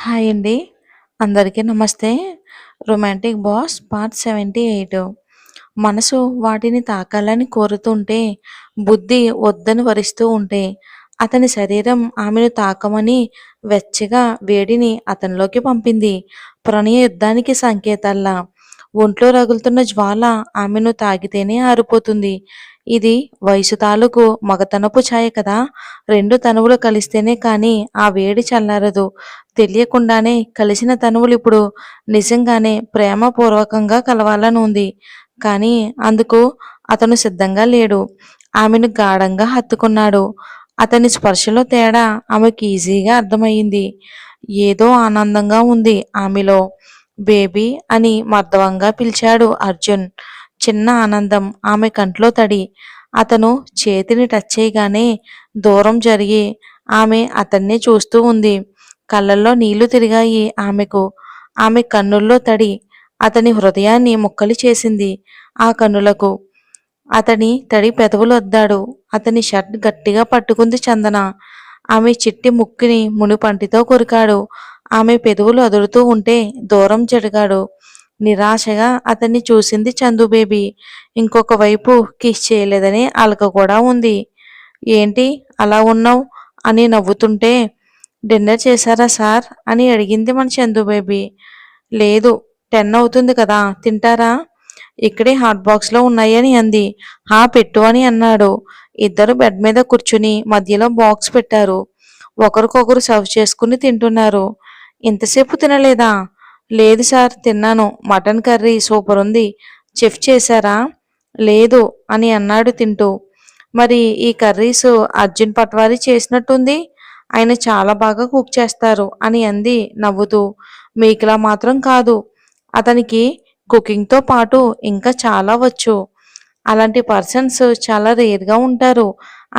Hi అండి. అందరికీ నమస్తే. 'Romantic boss' part 78. మనసు వాటిని తాకాలని కోరుతుంటే, బుద్ధి వద్దని వరిస్తూ ఉంటే, అతని శరీరం ఆమెను తాకమని వెచ్చగా వేడిని అతనిలోకి పంపింది. ప్రణయ యుద్ధానికి సంకేతాల్లా. ఒంట్లో రగులుతున్న జ్వాల ఆమెను తాకితేనే ఆరిపోతుంది. ఇది వయసు తాలూకు మగతనపు ఛాయ కదా! 2 తనువులు కలిస్తేనే కానీ ఆ వేడి చల్లారదు. తెలియకుండానే కలిసిన తనువులిప్పుడు నిజంగానే ప్రేమపూర్వకంగా కలవాలని ఉంది. కానీ అందుకు అతను సిద్ధంగా లేడు. ఆమెను గాఢంగా హత్తుకున్నాడు. అతని స్పర్శలో తేడా ఆమెకు ఈజీగా అర్థమయింది. ఏదో ఆనందంగా ఉంది ఆమెలో. బేబీ అని మర్దవంగా పిలిచాడు అర్జున్. చిన్న ఆనందం ఆమె కంట్లో తడి. అతను చేతిని టచ్ చేయగానే దూరం జరిగి ఆమె అతన్నే చూస్తూ ఉంది. కళ్ళల్లో నీళ్లు తిరిగాయి ఆమెకు. ఆమె కన్నుల్లో తడి అతని హృదయాన్ని ముక్కలు చేసింది. ఆ కన్నులకు అతని తడి పెదవులు అద్దాడు. అతని షర్ట్ గట్టిగా పట్టుకుంది చందన. ఆమె చిట్టి ముక్కుని మునిపంటితో కొరికాడు. ఆమె పెదవులు అదురుతూ ఉంటే దూరం జరిగాడు. నిరాశగా అతన్ని చూసింది చందు బేబీ. ఇంకొక వైపు కిస్ చేయలేదనే అలక కూడా ఉంది. ఏంటి అలా ఉన్నావు అని నవ్వుతుంటే, డిన్నర్ చేశారా సార్ అని అడిగింది మన చందు బేబీ. లేదు, 10 అవుతుంది కదా, తింటారా? ఇక్కడే హాట్ బాక్స్లో ఉన్నాయని అంది. హా పెట్టు అని అన్నాడు. ఇద్దరు బెడ్ మీద కూర్చుని మధ్యలో బాక్స్ పెట్టారు. ఒకరికొకరు సర్వ్ చేసుకుని తింటున్నారు. ఇంతసేపు తినలేదా? లేదు సార్, తిన్నాను. మటన్ కర్రీ సూపర్ ఉంది. చెఫ్ చేశారా? లేదు అని అన్నాడు తింటూ. మరి ఈ కర్రీస్ అర్జున్ పట్వారీ చేసినట్టుంది. ఆయన చాలా బాగా కుక్ చేస్తారు అని అంది నవ్వుతూ. మీకులా మాత్రం కాదు. అతనికి కుకింగ్తో పాటు ఇంకా చాలా వచ్చు. అలాంటి పర్సన్స్ చాలా రేర్గా ఉంటారు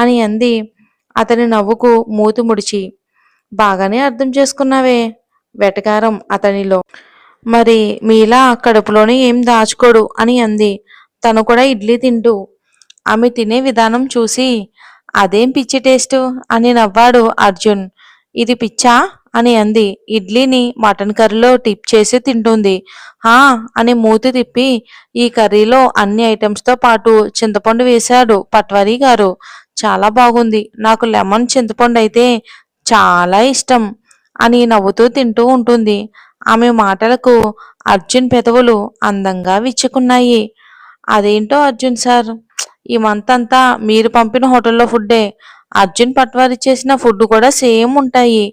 అని అంది అతని నవ్వుకు మూతి ముడిచి. బాగానే అర్థం చేసుకున్నావే. వెటకారం అతనిలో. మరి మీలా కడుపులోనే ఏం దాచుకోడు అని అంది తను కూడా ఇడ్లీ తింటూ. ఆమె తినే విధానం చూసి అదేం పిచ్చి టేస్టు అని నవ్వాడు అర్జున్. ఇది పిచ్చా అని అంది. ఇడ్లీని మటన్ కర్రీలో టిప్ చేసి తింటుంది. హా అని మూతి తిప్పి, ఈ కర్రీలో అన్ని ఐటమ్స్తో పాటు చింతపండు వేశాడు పట్వారీ గారు. చాలా బాగుంది. నాకు లెమన్ చింతపండు అయితే చాలా ఇష్టం అని నవ్వుతూ తింటూ ఉంటుంది. ఆమె మాటలకు అర్జున్ పెదవులు అందంగా విచ్చుకున్నాయి. అదేంటో అర్జున్ సార్, ఈ మంత్ అంతా మీరు పంపిన హోటల్లో ఫుడ్డే. అర్జున్ పట్వారీ చేసిన ఫుడ్ కూడా సేమ్ ఉంటాయి.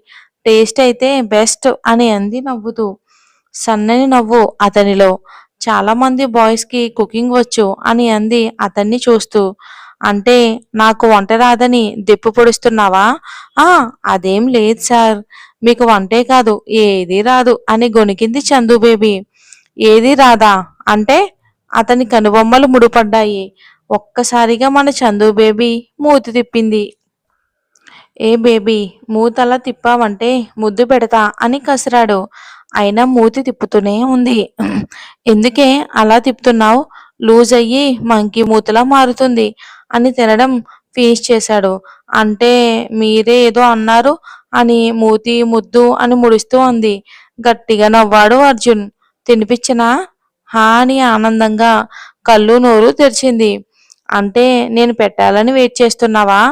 టేస్ట్ అయితే బెస్ట్ అని అంది నవ్వుతూ. సన్నని నవ్వు అతనిలో. చాలా మంది బాయ్స్కి కుకింగ్ వచ్చు అని అంది అతన్ని చూస్తూ. అంటే నాకు వంట రాదని దెప్పు పొడుస్తున్నావా? ఆ అదేం లేదు సార్. మీకు వంటే కాదు ఏదీ రాదు అని గొణికింది చందు బేబీ. ఏదీ రాదా అంటే? అతని కనుబొమ్మలు ముడిపడ్డాయి. ఒక్కసారిగా మన చందు బేబీ మూతి తిప్పింది. ఏ బేబీ, మూతలా తిప్పావంటే ముద్దు పెడతా అని కసిరాడు. అయినా మూతి తిప్పుతూనే ఉంది. ఎందుకే అలా తిప్పుతున్నావు? లూజ్ అయ్యి మంకీ మూతిలా మారుతుంది అని తినడం ఫినిష్ చేశాడు. అంటే మీరే ఏదో అన్నారు అని మూతి ముద్దు అని ముడుస్తూ అంది. గట్టిగా నవ్వాడు అర్జున్. తినిపించనా? హా అని ఆనందంగా కళ్ళు నోరు తెరిచింది. అంటే నేను పెట్టాలని వెయిట్ చేస్తున్నావా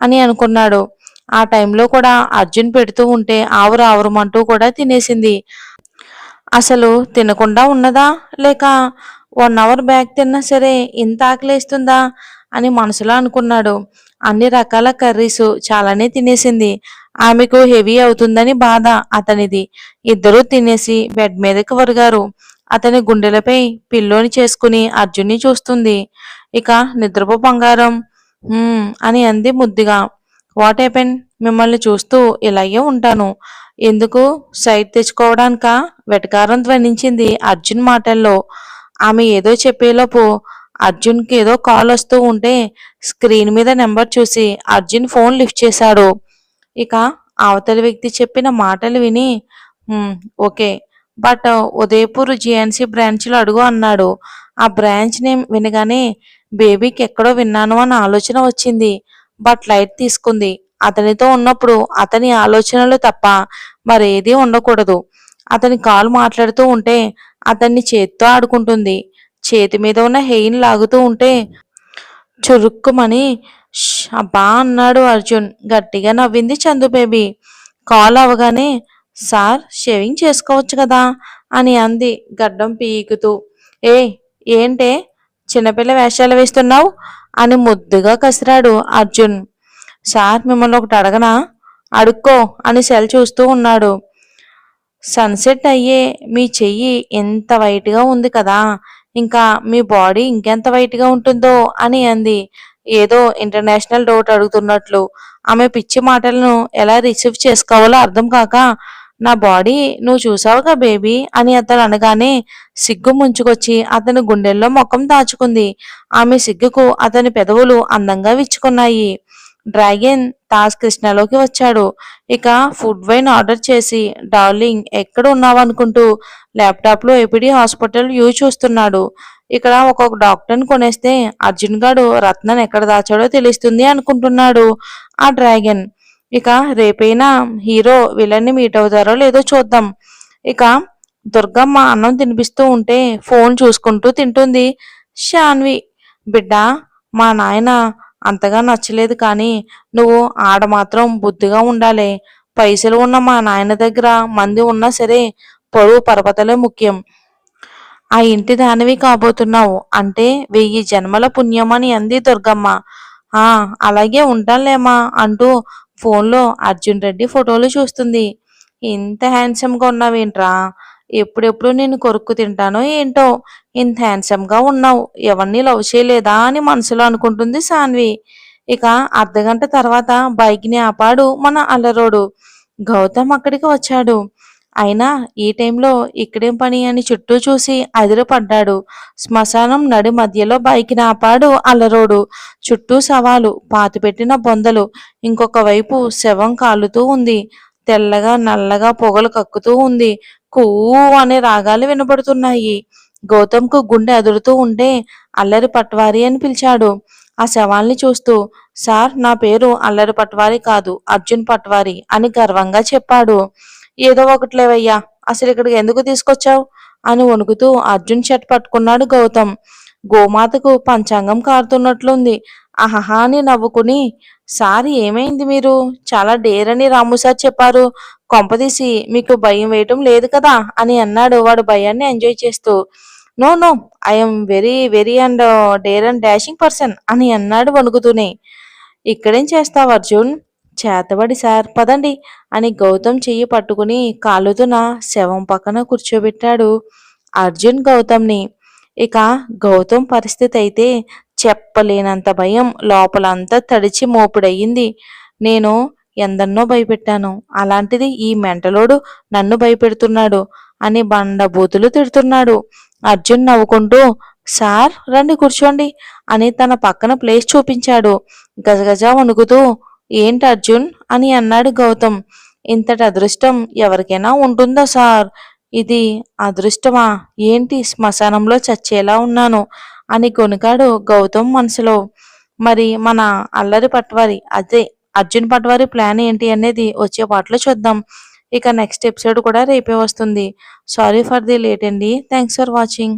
అని అనుకున్నాడు. ఆ టైంలో కూడా అర్జున్ పెడుతూ ఉంటే ఆవురు ఆవురమంటూ కూడా తినేసింది. అసలు తినకుండా ఉన్నదా, లేక 1 అవర్ బ్యాక్ తిన్నా సరే ఇంత ఆకలేస్తుందా అని మనసులో అనుకున్నాడు. అన్ని రకాల కర్రీస్ చాలానే తినేసింది. ఆమెకు హెవీ అవుతుందని బాధ అతనిది. ఇద్దరూ తినేసి బెడ్ మీదకి ఒరిగారు. అతని గుండెలపై పిల్లోని చేసుకుని అర్జున్ని చూస్తుంది. ఇక నిద్రపో బంగారం అని అంది ముద్దుగా. What happen? మిమ్మల్ని చూస్తూ ఇలాగే ఉంటాను. ఎందుకు? సైట్ తెచ్చుకోవడానికా? వెటకారం ధ్వనించింది అర్జున్ మాటల్లో. ఆమె ఏదో చెప్పేలోపు అర్జున్కి ఏదో కాల్ వస్తూ ఉంటే స్క్రీన్ మీద నెంబర్ చూసి అర్జున్ ఫోన్ లిఫ్ట్ చేశాడు. ఇక అవతలి వ్యక్తి చెప్పిన మాటలు విని ఓకే, బట్ ఉదయపూర్ జిఎన్సి బ్రాంచ్లో అడుగు అన్నాడు. ఆ బ్రాంచ్ నేమ్ వినగానే బేబీకి ఎక్కడో విన్నాను అన్న ఆలోచన వచ్చింది. బట్ లైట్ తీసుకుంది. అతనితో ఉన్నప్పుడు అతని ఆలోచనలు తప్ప మరేదీ ఉండకూడదు. అతని కాలు మాట్లాడుతూ ఉంటే అతన్ని చేత్తో ఆడుకుంటుంది. చేతి మీద ఉన్న హెయిన్ లాగుతూ ఉంటే చురుక్కుమని అబ్బా అన్నాడు అర్జున్. గట్టిగా నవ్వింది చందు బేబీ. కాల్ అవగానే సార్ షేవింగ్ చేసుకోవచ్చు కదా అని అంది గడ్డం పీకుతూ. ఏ ఏంటే చిన్నపిల్ల వేషాలు వేస్తున్నావు అని ముద్దుగా కసిరాడు అర్జున్. సార్ మిమ్మల్ని ఒకటి అడగనా? అడుక్కో అని సెల్ చూస్తూ ఉన్నాడు. సన్సెట్ అయ్యే మీ చెయ్యి ఎంత వైట్గా ఉంది కదా, ఇంకా మీ బాడీ ఇంకెంత వైట్గా ఉంటుందో అని అంది ఏదో ఇంటర్నేషనల్ డౌట్ అడుగుతున్నట్లు. ఆమె పిచ్చి మాటలను ఎలా రిసీవ్ చేసుకోవాలో అర్థం కాక, నా బాడీ నువ్వు చూసావుగా బేబీ అని అతను అనగానే సిగ్గు ముంచుకొచ్చి అతని గుండెల్లో ముఖం దాచుకుంది. ఆమె సిగ్గుకు అతని పెదవులు అందంగా విచ్చుకున్నాయి. డ్రాగన్ తాజ్ కృష్ణలోకి వచ్చాడు. ఇక ఫుడ్ వైన్ ఆర్డర్ చేసి డార్లింగ్ ఎక్కడ ఉన్నావు అనుకుంటూ ల్యాప్టాప్లో ఏపీడీ హాస్పిటల్ వ్యూ చూస్తున్నాడు. ఇక్కడ ఒక్కొక్క డాక్టర్ని కొనేస్తే అర్జున్ గాడు రత్నం ఎక్కడ దాచాడో తెలుస్తుంది అనుకుంటున్నాడు ఆ డ్రాగన్. ఇక రేపైనా హీరో విలన్ని మీట్ అవుతారో లేదో చూద్దాం. ఇక దుర్గమ్మ అన్నం తినిపిస్తూ ఉంటే ఫోన్ చూసుకుంటూ తింటుంది శాన్వి. బిడ్డ, మా నాయన అంతగా నచ్చలేదు కానీ నువ్వు ఆడ మాత్రం బుద్ధిగా ఉండాలి. పైసలు ఉన్న మా నాయన దగ్గర మంది ఉన్నా సరే పొరుగు పరపతలే ముఖ్యం. ఆ ఇంటి దానివి కాబోతున్నావు అంటే 1000 జన్మల పుణ్యం అని అంది దుర్గమ్మ. ఆ అలాగే ఉంటానులేమా అంటూ ఫోన్లో అర్జున్ రెడ్డి ఫోటోలు చూస్తుంది. ఇంత హ్యాండ్సమ్గా ఉన్నావేంట్రా? ఎప్పుడెప్పుడు నేను కొరుక్కు తింటానో ఏంటో, ఇంత హ్యాండ్సమ్గా ఉన్నావు, ఎవరిని లవ్ చేయలేదా అని మనసులో అనుకుంటుంది సాన్వి. ఇక అర్ధగంట తర్వాత బైక్ని ఆపాడు మన అల్లరోడు. గౌతమ్ అక్కడికి వచ్చాడు. అయినా ఈ టైంలో ఇక్కడేం పని అని చుట్టూ చూసి అదిరిపడ్డాడు. శ్మశానం నడి మధ్యలో బైక్ని ఆపాడు అల్లరోడు. చుట్టూ శవాలు, పాతిపెట్టిన బొందలు, ఇంకొక వైపు శవం కాలుతూ ఉంది. తెల్లగా నల్లగా పొగలు కక్కుతూ ఉంది. కువ్వు అనే రాగాలు వినబడుతున్నాయి. గౌతమ్కు గుండె అదురుతూ ఉంటే అల్లరి పట్వారి అని పిలిచాడు ఆ శవాల్ని చూస్తూ. సార్, నా పేరు అల్లరి పట్వారి కాదు, అర్జున్ పట్వారి అని గర్వంగా చెప్పాడు. ఏదో ఒకటిలేవయ్యా, అసలు ఇక్కడికి ఎందుకు తీసుకొచ్చావు అని వణుకుతూ అర్జున్ షర్ట్ పట్టుకున్నాడు గౌతమ్. గోమాతకు పంచాంగం కారుతున్నట్లుంది. ఆహా అని నవ్వుకుని, సార్ ఏమైంది, మీరు చాలా డేర్ అని రాము సార్ చెప్పారు, కొంపదీసి మీకు భయం వేయటం లేదు కదా అని అన్నాడు వాడు భయాన్ని ఎంజాయ్ చేస్తూ. No no, I'm very very and dare and dashing person అని అన్నాడు వణుకుతూనే. ఇక్కడేం చేస్తావు అర్జున్? చేతబడి సార్, పదండి అని గౌతమ్ చెయ్యి పట్టుకుని కాలుతున్న శవం పక్కన కూర్చోబెట్టాడు అర్జున్ గౌతమ్ని. ఇక గౌతమ్ పరిస్థితి అయితే చెప్పలేనంత భయం, లోపలంతా తడిచి మోపుడయ్యింది. నేను ఎందన్నో భయపెట్టాను, అలాంటిది ఈ మెంటలోడు నన్ను భయపెడుతున్నాడు అని బండబూతులు తిడుతున్నాడు. అర్జున్ నవ్వుకుంటూ, సార్ రండి కూర్చోండి అని తన పక్కన ప్లేస్ చూపించాడు. గజగజ వణుకుతూ, ఏంటి అర్జున్ అని అన్నాడు గౌతమ్. ఇంతటి అదృష్టం ఎవరికైనా ఉంటుందా సార్? ఇది అదృష్టమా ఏంటి, శ్మశానంలో చచ్చేలా ఉన్నాను అని కొనికాడు గౌతమ్ మనసులో. మరి మన అల్లరి పట్వారి అదే అర్జున్ పట్వారి ప్లాన్ ఏంటి అనేది వచ్చే పాటలో చూద్దాం. ఇక నెక్స్ట్ ఎపిసోడ్ కూడా రేపే వస్తుంది. సారీ ఫర్ ది లేట్ అండి. Thanks for watching.